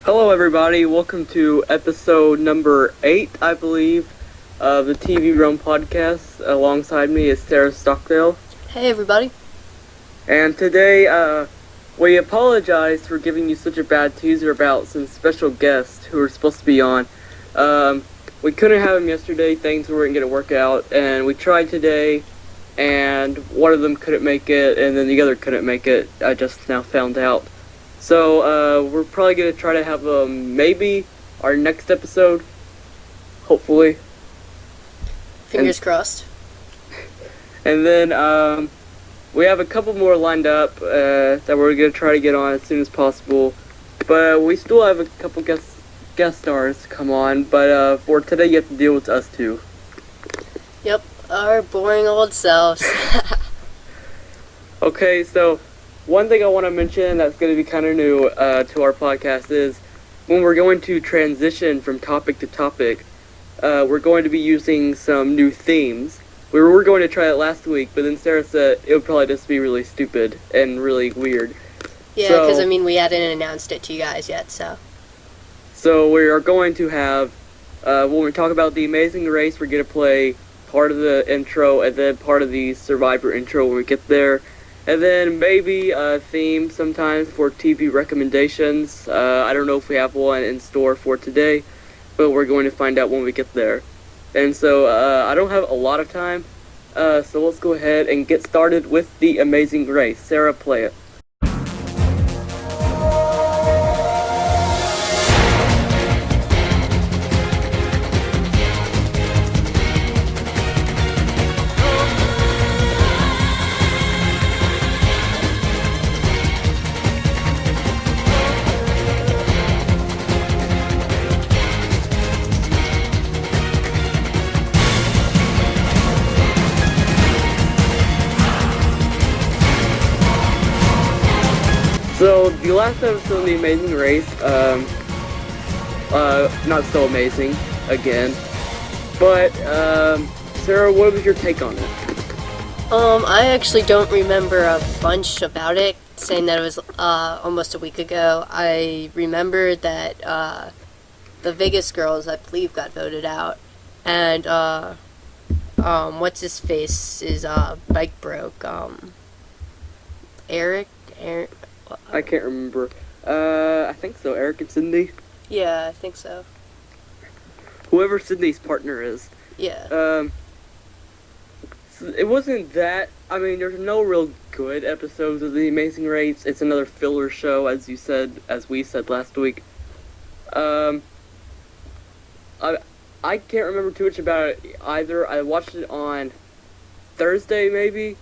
Hello everybody, welcome to episode number 8, I believe, of the TVRealm podcast. Alongside me is Sarah Stockdale. Hey everybody. And today, we apologize for giving you such a bad teaser about some special guests who were supposed to be on. We couldn't have them yesterday, things weren't going to work out, and we tried today, and one of them couldn't make it, and then the other couldn't make it. I just now found out. So, we're probably going to try to have, maybe our next episode, hopefully. Fingers crossed. And then, we have a couple more lined up, that we're going to try to get on as soon as possible. But we still have a couple guest stars to come on, but, for today you have to deal with us two. Yep, our boring old selves. Okay, so one thing I want to mention that's going to be kind of new to our podcast is when we're going to transition from topic to topic, we're going to be using some new themes. We were going to try it last week, but then Sarah said it would probably just be really stupid and really weird. Yeah, because we hadn't announced it to you guys yet, so. So we are going to have, when we talk about The Amazing Race, we're going to play part of the intro and then part of the Survivor intro when we get there. And then maybe a theme sometimes for TV recommendations. I don't know if we have one in store for today, but we're going to find out when we get there. And so I don't have a lot of time, so let's go ahead and get started with The Amazing Race. Sarah, play it. So, the last episode of The Amazing Race, not so amazing, again, but, Sarah, what was your take on it? I actually don't remember a bunch about it, saying that it was, almost a week ago. I remember that, the Vegas girls, I believe, got voted out, and, what's-his-face, bike broke, Eric? I can't remember. I think so. Eric and Cindy? Yeah, I think so. Whoever Cindy's partner is. Yeah. It wasn't that... I mean, there's no real good episodes of The Amazing Race. It's another filler show, as we said last week. I can't remember too much about it either. I watched it on Thursday, maybe.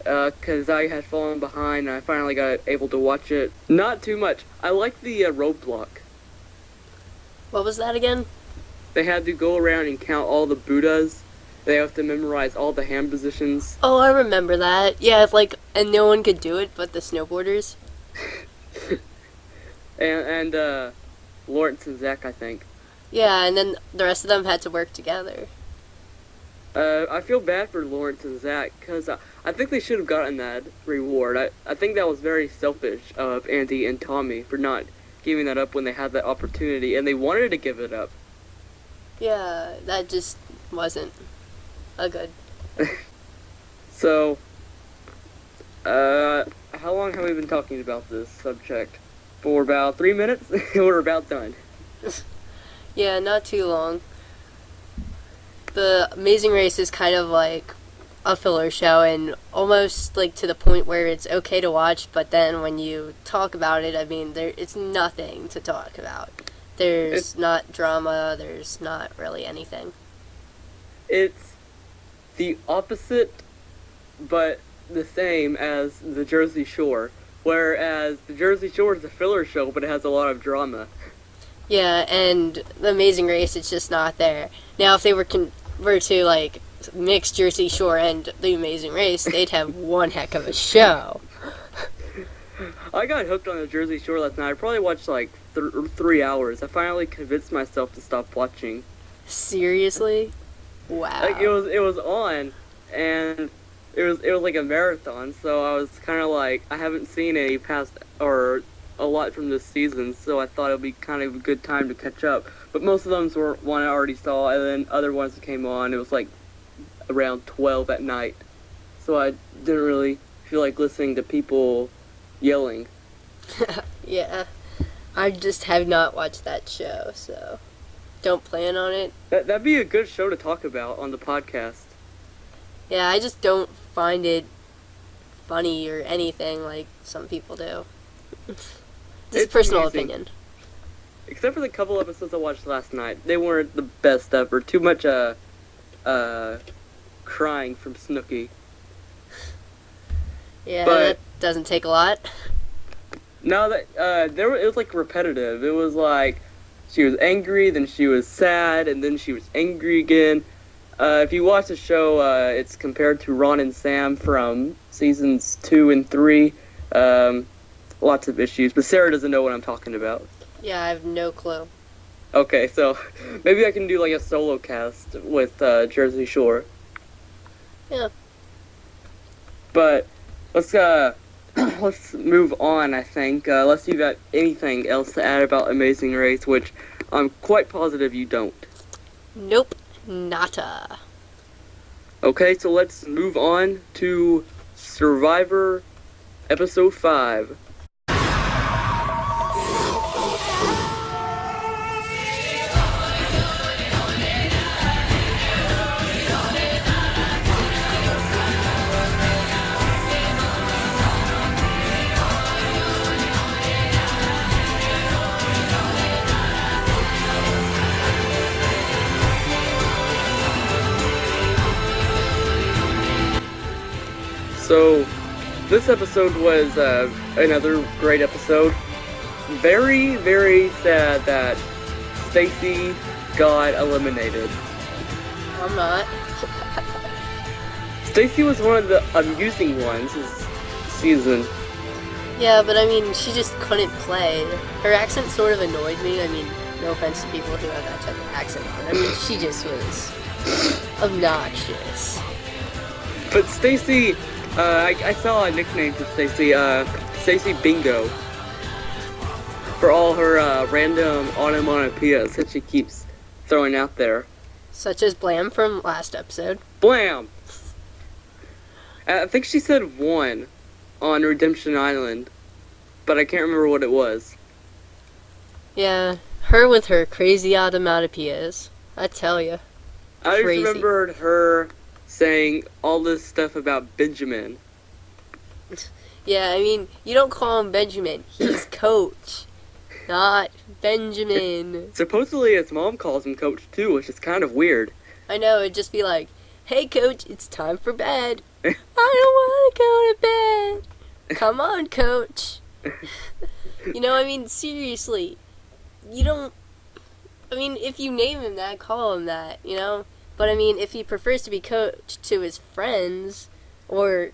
Because I had fallen behind and I finally got able to watch it. Not too much. I like the roadblock. What was that again? They had to go around and count all the Buddhas. They have to memorize all the hand positions. Oh, I remember that. Yeah, and no one could do it but the snowboarders. and Lawrence and Zach, I think. Yeah, and then the rest of them had to work together. I feel bad for Lawrence and Zach, because I think they should have gotten that reward. I think that was very selfish of Andy and Tommy for not giving that up when they had that opportunity, and they wanted to give it up. Yeah, that just wasn't a good. So, how long have we been talking about this subject? For about 3 minutes? We're about done. Yeah, not too long. The Amazing Race is kind of like a filler show and almost like to the point where it's okay to watch, but then when you talk about it, I mean, it's nothing to talk about. There's not drama, there's not really anything. It's the opposite, but the same as the Jersey Shore, whereas the Jersey Shore is a filler show, but it has a lot of drama. Yeah, and The Amazing Race, it's just not there. Now, if they were to, like, mix Jersey Shore and The Amazing Race, they'd have one heck of a show. I got hooked on the Jersey Shore last night. I probably watched, like, 3 hours. I finally convinced myself to stop watching. Seriously? Wow. Like, it was on, and it was like a marathon, so I was kind of like, I haven't seen any past, or a lot from this season, so I thought it would be kind of a good time to catch up. But most of them were one I already saw, and then other ones that came on, it was like around 12 at night. So I didn't really feel like listening to people yelling. Yeah. I just have not watched that show, so don't plan on it. That'd be a good show to talk about on the podcast. Yeah, I just don't find it funny or anything like some people do. Just personal opinion. Except for the couple episodes I watched last night. They weren't the best ever. Too much crying from Snooki. Yeah, but that doesn't take a lot. No, that it was like repetitive. It was like she was angry, then she was sad, and then she was angry again. If you watch the show, it's compared to Ron and Sam from seasons 2 and 3. Lots of issues, but Sarah doesn't know what I'm talking about. Yeah, I have no clue. Okay, so maybe I can do like a solo cast with Jersey Shore. Yeah. But let's move on, I think. Unless you got anything else to add about Amazing Race, which I'm quite positive you don't. Nope, nada. Okay, so let's move on to Survivor Episode 5. So, this episode was another great episode. Very, very sad that Stacy got eliminated. I'm not. Stacy was one of the amusing ones this season. Yeah, but I mean, she just couldn't play. Her accent sort of annoyed me. I mean, no offense to people who have that type of accent, but I mean, she just was obnoxious. But Stacy... I saw a nickname for Stacy, Stacy Bingo. For all her random onomatopoeias that she keeps throwing out there. Such as Blam from last episode. Blam! I think she said one on Redemption Island, but I can't remember what it was. Yeah, her with her crazy onomatopoeias. I tell ya. I just remembered her saying all this stuff about Benjamin. Yeah, I mean, you don't call him Benjamin. He's Coach, not Benjamin. Supposedly his mom calls him Coach too, which is kind of weird. I know, it'd just be like, hey Coach, it's time for bed. I don't want to go to bed. Come on, Coach. You know, I mean, seriously. You don't... I mean, if you name him that, call him that, you know? But I mean, if he prefers to be Coach to his friends, or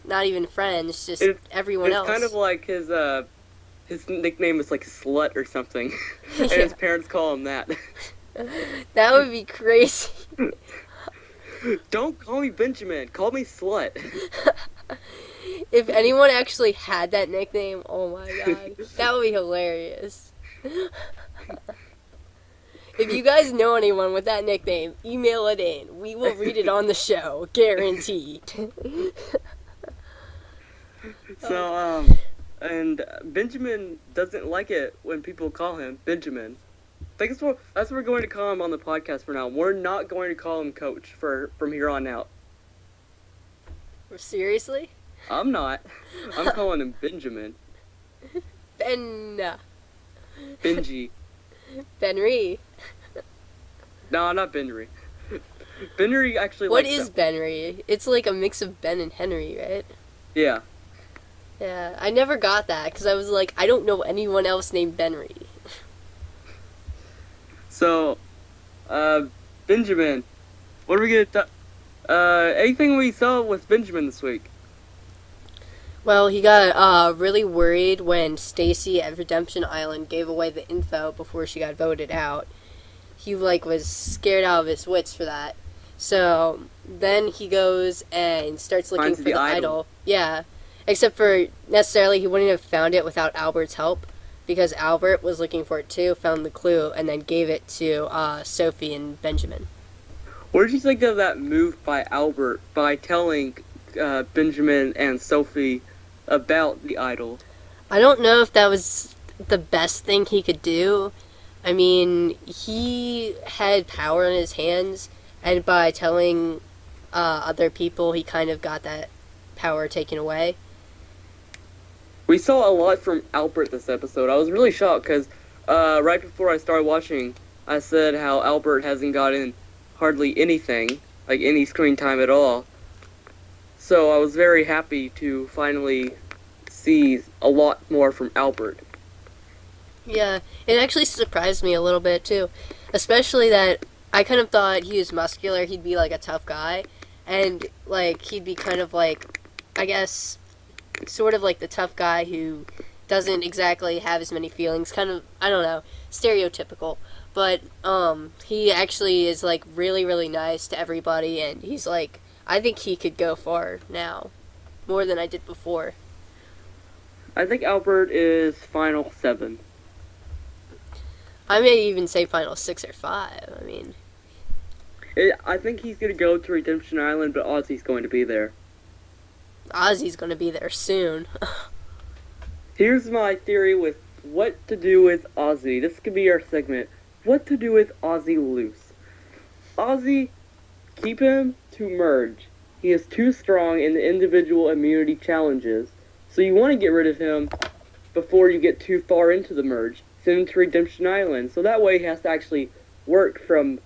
not even friends, just everyone else. It's kind of like his nickname is like Slut or something, and his parents call him that. That would be crazy. Don't call me Benjamin, call me Slut. If anyone actually had that nickname, oh my god, that would be hilarious. If you guys know anyone with that nickname, email it in. We will read it on the show, guaranteed. So, and Benjamin doesn't like it when people call him Benjamin. I think that's what we're going to call him on the podcast for now. We're not going to call him Coach from here on out. Seriously? I'm not. I'm calling him Benjamin. Benji. Benry. No, not Benry. Benry actually What likes is Benry? It's like a mix of Ben and Henry, right? Yeah. Yeah, I never got that, because I was like, I don't know anyone else named Benry. So, Benjamin, what are we going to anything we saw with Benjamin this week? Well, he got really worried when Stacy at Redemption Island gave away the info before she got voted out. He was scared out of his wits for that. So then he goes and starts looking for the idol. Yeah, Except for necessarily he wouldn't have found it without Albert's help, because Albert was looking for it too, found the clue, and then gave it to Sophie and Benjamin. What did you think of that move by Albert by telling Benjamin and Sophie about the idol? I don't know if that was the best thing he could do. I mean, he had power in his hands, and by telling other people, he kind of got that power taken away. We saw a lot from Albert this episode. I was really shocked because right before I started watching, I said how Albert hasn't gotten hardly anything, like any screen time at all. So I was very happy to finally see a lot more from Albert. Yeah, it actually surprised me a little bit too. Especially that I kind of thought he was muscular, he'd be like a tough guy. And like he'd be kind of like, I guess, sort of like the tough guy who doesn't exactly have as many feelings, kind of, I don't know, stereotypical. But he actually is like really, really nice to everybody, and he's like, I think he could go far now, more than I did before. I think Albert is final 7. I may even say final 6 or 5, I mean. I think he's going to go to Redemption Island, but Ozzy's going to be there. Ozzy's going to be there soon. Here's my theory with what to do with Ozzy. This could be our segment. What to do with Ozzy loose. Ozzy, keep him to merge. He is too strong in the individual immunity challenges. So you want to get rid of him before you get too far into the merge. Send him to Redemption Island. So that way he has to actually work from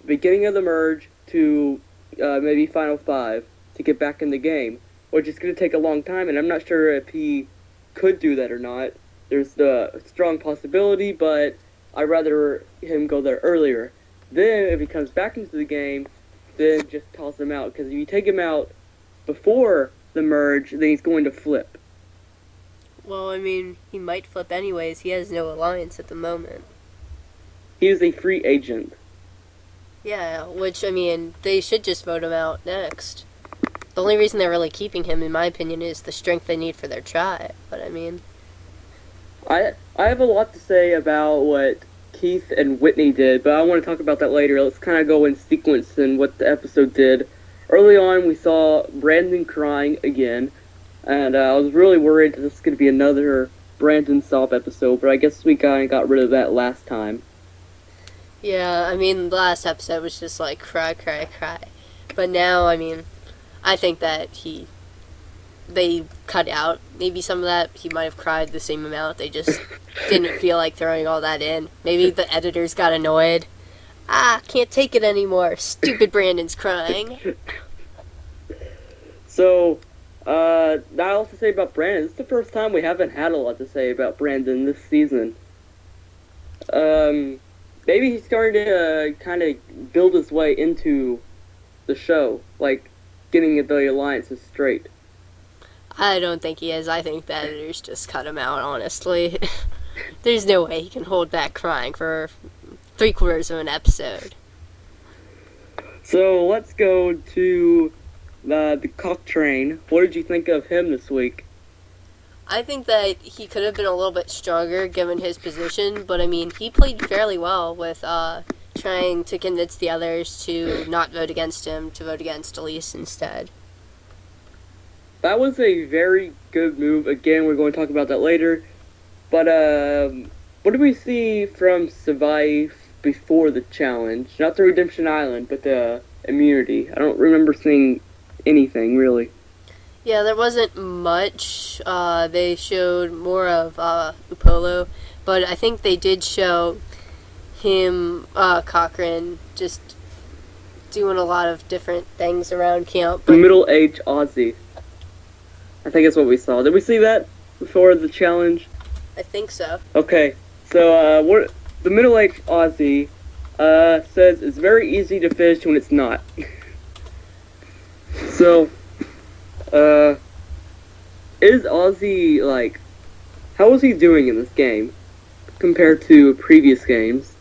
beginning of the merge to maybe Final 5 to get back in the game, which is going to take a long time, and I'm not sure if he could do that or not. There's the strong possibility, but I'd rather him go there earlier. Then, if he comes back into the game, then just toss him out, because if you take him out before the merge, then he's going to flip. Well, I mean, he might flip anyways. He has no alliance at the moment. He is a free agent. Yeah, which, I mean, they should just vote him out next. The only reason they're really keeping him, in my opinion, is the strength they need for their tribe. But, I mean, I have a lot to say about what Keith and Whitney did, but I want to talk about that later. Let's kind of go in sequence in what the episode did. Early on, we saw Brandon crying again, and I was really worried that this was going to be another Brandon sob episode, but I guess we kind of got rid of that last time. yeah, I mean, the last episode was just like cry, cry, cry. But now, I mean, I think that they cut out maybe some of that. He might have cried the same amount. They just didn't feel like throwing all that in. Maybe the editors got annoyed. Can't take it anymore. Stupid Brandon's crying. So, I also say about Brandon, this is the first time we haven't had a lot to say about Brandon this season. Maybe he's starting to kind of build his way into the show, like getting the alliances straight. I don't think he is. I think the editors just cut him out, honestly. There's no way he can hold back crying for 3/4 of an episode. So let's go to the cock train. What did you think of him this week? I think that he could have been a little bit stronger given his position, but I mean, he played fairly well with trying to convince the others to not vote against him, to vote against Elise instead. That was a very good move. Again, we're going to talk about that later. But what did we see from Survive before the challenge? Not the Redemption Island, but the immunity. I don't remember seeing anything, really. Yeah, there wasn't much. They showed more of Upolo, but I think they did show him, Cochran, just doing a lot of different things around camp. The middle-aged Aussie. I think that's what we saw. Did we see that before the challenge? I think so. Okay, so the middle-aged Aussie says it's very easy to fish when it's not. So, is Aussie, like, how was he doing in this game compared to previous games?